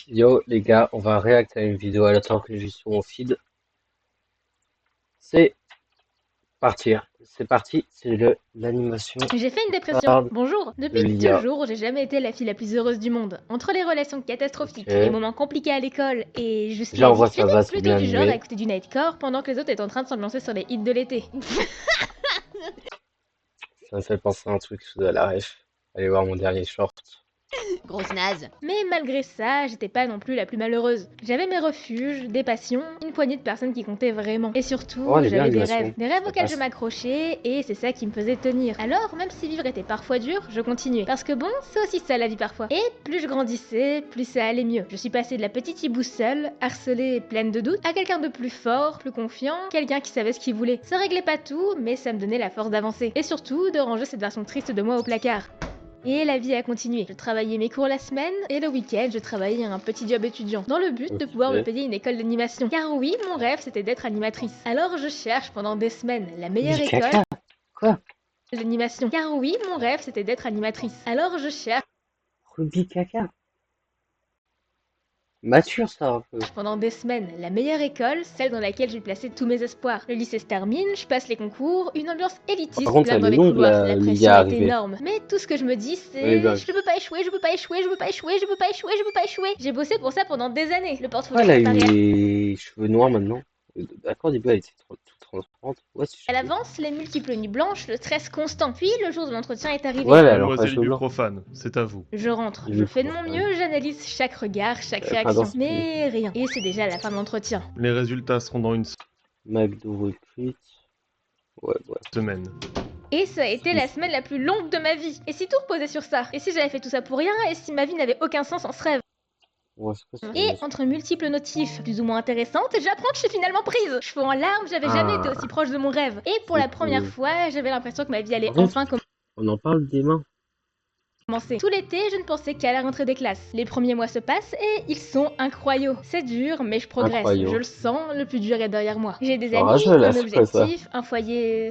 Yo les gars, on va réacter à une vidéo aléatoire que j'ai sur mon feed. C'est c'est parti, c'est l'animation J'ai fait une qui dépression. parle Bonjour. de Depuis l'IA. toujours, j'ai jamais été la fille la plus heureuse du monde. Entre les relations catastrophiques, les Ok, moments compliqués à l'école et juste déjà la on vie, voit ça j'étais va, c'est plutôt bien du genre à animé. écouter du Nightcore pendant que les autres étaient en train de s'ambiancer sur les hits de l'été. Ça me fait penser à un truc de la ref. Allez voir mon dernier short. Grosse naze. Mais malgré ça, j'étais pas non plus la plus malheureuse. J'avais mes refuges, des passions, une poignée de personnes qui comptaient vraiment. Et surtout, Oh, elle est bien j'avais des rêves. l'animation, Des rêves ça auxquels je passe. m'accrochais et c'est ça qui me faisait tenir. Alors, même si vivre était parfois dur, je continuais. Parce que bon, c'est aussi ça la vie parfois. Et plus je grandissais, plus ça allait mieux. Je suis passée de la petite hibou seule, harcelée et pleine de doutes, à quelqu'un de plus fort, plus confiant, quelqu'un qui savait ce qu'il voulait. Ça réglait pas tout, mais ça me donnait la force d'avancer. Et surtout, de ranger cette version triste de moi au placard. Et la vie a continué. Je travaillais mes cours la semaine et le week-end, je travaillais un petit job étudiant dans le but de pouvoir me Ok. payer une école d'animation. Car oui, mon rêve c'était d'être animatrice. Alors je cherche pendant des semaines la meilleure Du école caca? Quoi? d'animation. Car oui, mon rêve c'était d'être animatrice. Alors je cherche Ruby caca? Mature ça un peu. pendant des semaines la meilleure école, celle dans laquelle j'ai placé tous mes espoirs. Le lycée se termine, je passe les concours, une ambiance Par élitiste contre, plane elle dans est les longue couloirs. La pression l'IA est arrivée. énorme. Mais tout ce que je me dis Oui, c'est bah je oui. peux pas échouer, je peux pas échouer, je peux pas échouer, je peux pas échouer, je peux pas échouer. J'ai bossé pour ça pendant des années. Le Pourquoi portfolio elle a préparé les cheveux noirs maintenant? D'accord, au début elle était toute transparente. Ouais, c'est à chelou. l'avance, les multiples nuits blanches, le stress constant. Puis le jour de l'entretien est arrivé. Ouais, elle a alors pas les Mademoiselle cheveux blancs. Ibuprofane, c'est à vous. Je rentre, je fais de mon Ibuprofane. mieux, j'analyse chaque regard, chaque Pas dans réaction. ce pays. Mais rien. Et c'est déjà la fin de l'entretien. Les résultats seront dans une McDo recrute. Ouais, ouais. semaine. Et ça a été la semaine la plus longue de ma vie. Et si tout reposait sur ça? Et si j'avais fait tout ça pour rien? Et si ma vie n'avait aucun sens en ce rêve? Ouais, c'est quoi cette Et animation? entre multiples notifs plus ou moins intéressantes, j'apprends que je suis finalement prise. Cheveux en larmes, j'avais jamais été aussi proche de mon rêve. Et pour la première fois, j'avais l'impression que ma vie allait Par contre, enfin on en parle des mains. commencer. Tout l'été, je ne pensais qu'à la rentrée des classes. Les premiers mois se passent et ils sont incroyables. C'est dur, mais je progresse. Incroyable. Je le sens, le plus dur est derrière moi. J'ai des Alors, amis, rageux, là, un c'est quoi ça? objectif, un foyer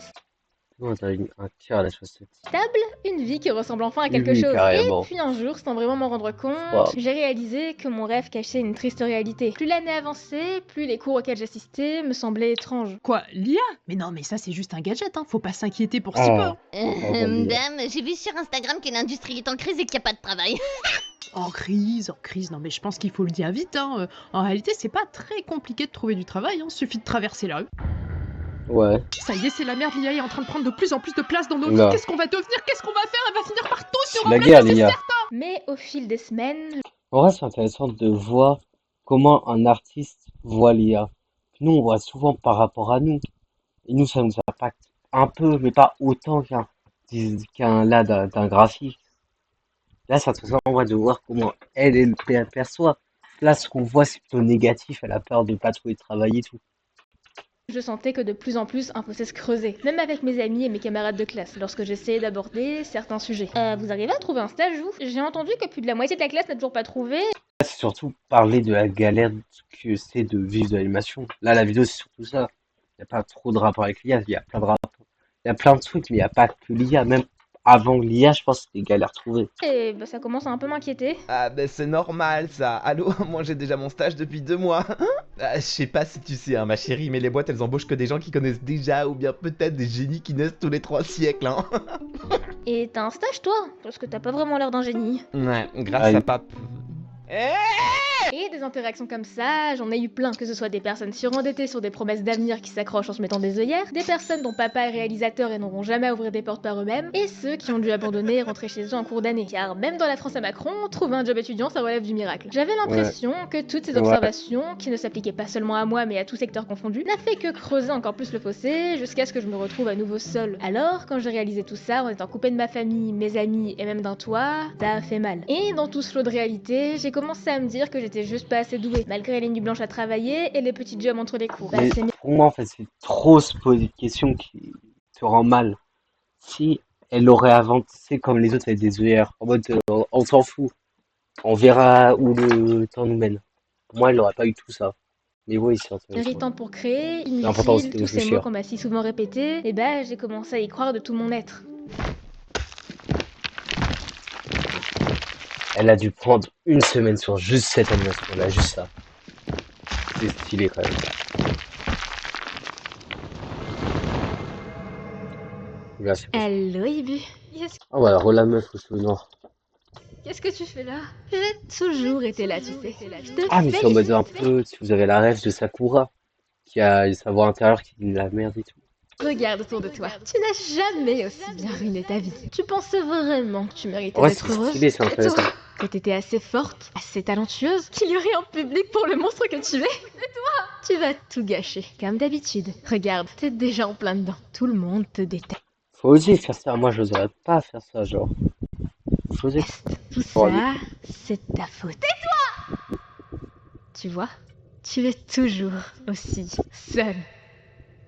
Non, t'as un cœur à la chaussette. stable, une vie qui ressemble enfin à Oui, quelque oui, chose. Et carrément. puis un jour, sans vraiment m'en rendre compte, Wow. j'ai réalisé que mon rêve cachait une triste réalité. Plus l'année avançait, plus les cours auxquels j'assistais me semblaient étranges. Quoi, l'IA? Mais non, mais ça c'est juste un gadget, hein. Faut pas s'inquiéter pour si peu. Ah, bon, bien. Dame, j'ai vu sur Instagram que l'industrie est en crise et qu'il n'y a pas de travail. En crise, non mais je pense qu'il faut le dire vite, hein. En réalité, c'est pas très compliqué de trouver du travail, hein. Suffit de traverser la rue. Ouais. Ça y est, c'est la merde, l'IA est en train de prendre de plus en plus de place dans nos vies. Oula. Qu'est-ce qu'on va devenir? Qu'est-ce qu'on va faire? Elle va finir par tous C'est nous la remplacer, guerre, c'est l'IA. certain. Mais au fil des semaines, En vrai, c'est intéressant de voir comment un artiste voit l'IA. Nous, on voit souvent par rapport à nous. Et nous, ça nous impacte un peu, mais pas autant qu'un graphique. Là, c'est intéressant en vrai de voir comment elle perçoit. Là, ce qu'on voit, c'est plutôt négatif. Elle a peur de pas trouver de travail et tout. je sentais que de plus en plus un fossé se creusait, même avec mes amis et mes camarades de classe, lorsque j'essayais d'aborder certains sujets. Vous arrivez à trouver un stage, vous? J'ai entendu que plus de la moitié de la classe n'a toujours pas trouvé. Là, c'est surtout parler de la galère que c'est de vivre de l'animation. Là, la vidéo, c'est surtout ça. Il n'y a pas trop de rapport avec l'IA. Il y a plein de rapports. Il y a plein de trucs, mais il n'y a pas que l'IA. Même avant l'IA, je pense que c'était des galères trouvées. Et bah, ça commence à un peu m'inquiéter. Ah ben c'est normal ça. Allô, moi j'ai déjà mon stage depuis 2 mois. Je sais pas si tu sais hein, ma chérie, mais les boîtes elles embauchent que des gens qui connaissent déjà ou bien peut-être des génies qui naissent tous les 3 siècles hein. Et t'as un stage, toi? Parce que t'as pas vraiment l'air d'un génie. Ouais, grâce Aïe. à Pape. Et des interactions comme ça, j'en ai eu plein, que ce soit des personnes surendettées sur des promesses d'avenir qui s'accrochent en se mettant des œillères, des personnes dont papa est réalisateur et n'auront jamais à ouvrir des portes par eux-mêmes, et ceux qui ont dû abandonner et rentrer chez eux en cours d'année. Car même dans la France à Macron, trouver un job étudiant, ça relève du miracle. J'avais l'impression que toutes ces Ouais. observations, qui ne s'appliquaient pas seulement à moi mais à tout secteur confondu, n'a fait que creuser encore plus le fossé, jusqu'à ce que je me retrouve à nouveau seule. Alors, quand j'ai réalisé tout ça en étant coupée de ma famille, mes amis et même d'un toit, ça a fait mal. Et dans tout ce flot de réalité, j'ai commencé à me dire que j'étais juste pas assez douée, malgré les nuits blanches à travailler et les petits jobs entre les cours. Bah, Mais c'est pour moi, en fait, c'est trop se poser de questions qui te rend mal. Si elle aurait avancé comme les autres avec des œillères, en mode on s'en fout, on verra où le temps nous mène. Pour moi, elle n'aurait pas eu tout ça. Mais oui, c'est intéressant. irritant pour créer, C'est important aussi inutile, de tous ces mots réfléchir. qu'on m'a si souvent répétés, et bah j'ai commencé à y croire de tout mon être. Elle a dû prendre une semaine sur juste cette animation-là, juste ça. C'est stylé quand même. Là, c'est pas ça. Allo, Ibu. Ah voilà, la meuf aux cheveux noirs. Qu'est-ce que tu fais là? J'ai toujours été là, tu sais. Je te Ah, mais c'est en mode félicite. un peu, si vous avez la rêve de Sakura, qui a sa voix intérieure qui dit de la merde et tout. Regarde autour de toi. Tu n'as jamais aussi bien ruiné ta vie. Tu pensais vraiment que tu méritais Ouais, d'être c'est heureuse? stylé, c'est intéressant. Que t'étais assez forte, assez talentueuse, qu'il y aurait un public pour le monstre que tu es? Et toi? Tu vas tout gâcher, comme d'habitude. Regarde, t'es déjà en plein dedans. Tout le monde te déteste. Faut oser faire ça, moi j'oserais pas faire ça, genre. Faut oser. Tout Bon, allez. ça, c'est ta faute. Tais-toi! Tu vois, tu es toujours aussi seule.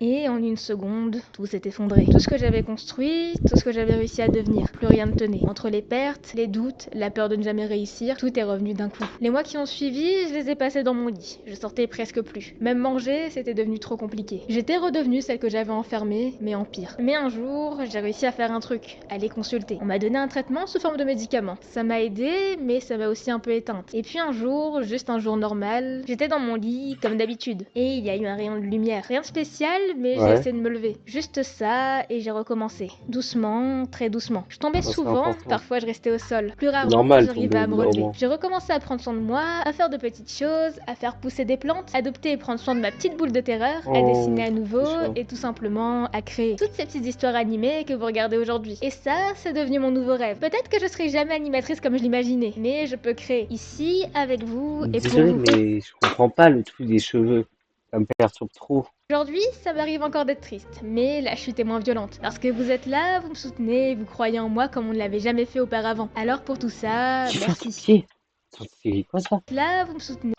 Et en une seconde, tout s'est effondré. Tout ce que j'avais construit, tout ce que j'avais réussi à devenir, plus rien ne tenait. Entre les pertes, les doutes, la peur de ne jamais réussir, tout est revenu d'un coup. Les mois qui ont suivi, je les ai passés dans mon lit. Je sortais presque plus. Même manger, c'était devenu trop compliqué. J'étais redevenue celle que j'avais enfermée, mais en pire. Mais un jour, j'ai réussi à faire un truc, aller consulter. On m'a donné un traitement sous forme de médicaments. Ça m'a aidé, mais ça m'a aussi un peu éteinte. Et puis un jour, juste un jour normal, j'étais dans mon lit, comme d'habitude. Et il y a eu un rayon de lumière. Rien de spécial, mais j'ai Ouais. essayé de me lever. Juste ça, et j'ai recommencé. Doucement, très doucement. Je tombais Ouais, c'est souvent, important. parfois je restais au sol. Plus C'est rarement, normal, j'arrivais à me tomber au relever. moment. J'ai recommencé à prendre soin de moi, à faire de petites choses, à faire pousser des plantes, adopter et prendre soin de ma petite boule de terreur, à Oh, dessiner à nouveau, c'est chaud. et tout simplement à créer. Toutes ces petites histoires animées que vous regardez aujourd'hui. Et ça, c'est devenu mon nouveau rêve. Peut-être que je serai jamais animatrice comme je l'imaginais, mais je peux créer ici, avec vous et pour Désolé, vous. mais je comprends pas le truc des cheveux. Ça me perturbe trop. Aujourd'hui, ça m'arrive encore d'être triste, mais la chute est moins violente. Parce que vous êtes là, vous me soutenez, vous croyez en moi comme on ne l'avait jamais fait auparavant. Alors pour tout ça, Kiffeur de merci. pied. C'est quoi ça? Là, vous me soutenez,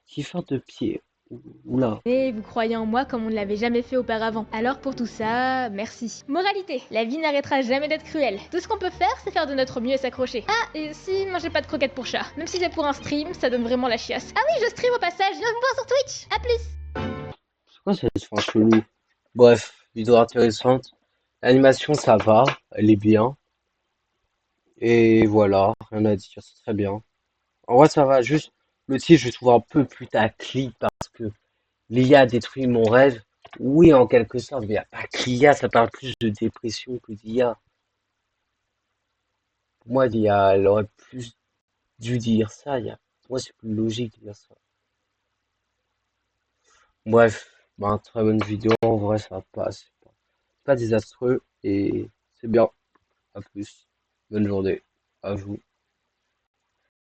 Kiffeur de pied. Oula. vous croyez en moi comme on ne l'avait jamais fait auparavant. Alors pour tout ça, merci. Moralité, la vie n'arrêtera jamais d'être cruelle. Tout ce qu'on peut faire, c'est faire de notre mieux et s'accrocher. Ah, et aussi, mangez pas de croquettes pour chat. Même si c'est pour un stream, ça donne vraiment la chiasse. Ah oui, je stream au passage, viens me voir sur Twitch. À plus. C'est quoi cette fin chelou? Bref, vidéo intéressante. L'animation, ça va. Elle est bien. Et voilà, rien à dire, c'est très bien. En vrai, ça va. Juste, le titre, je le trouve un peu putaclic parce que l'IA détruit mon rêve. Oui, en quelque sorte, mais il n'y a pas que l'IA, ça parle plus de dépression que d'IA. Pour moi, l'IA, elle aurait plus dû dire ça. Pour moi, c'est plus logique de dire ça. Bref, bah, très bonne vidéo. En vrai, ça passe. Pas désastreux et c'est bien. À plus. Bonne journée. À vous.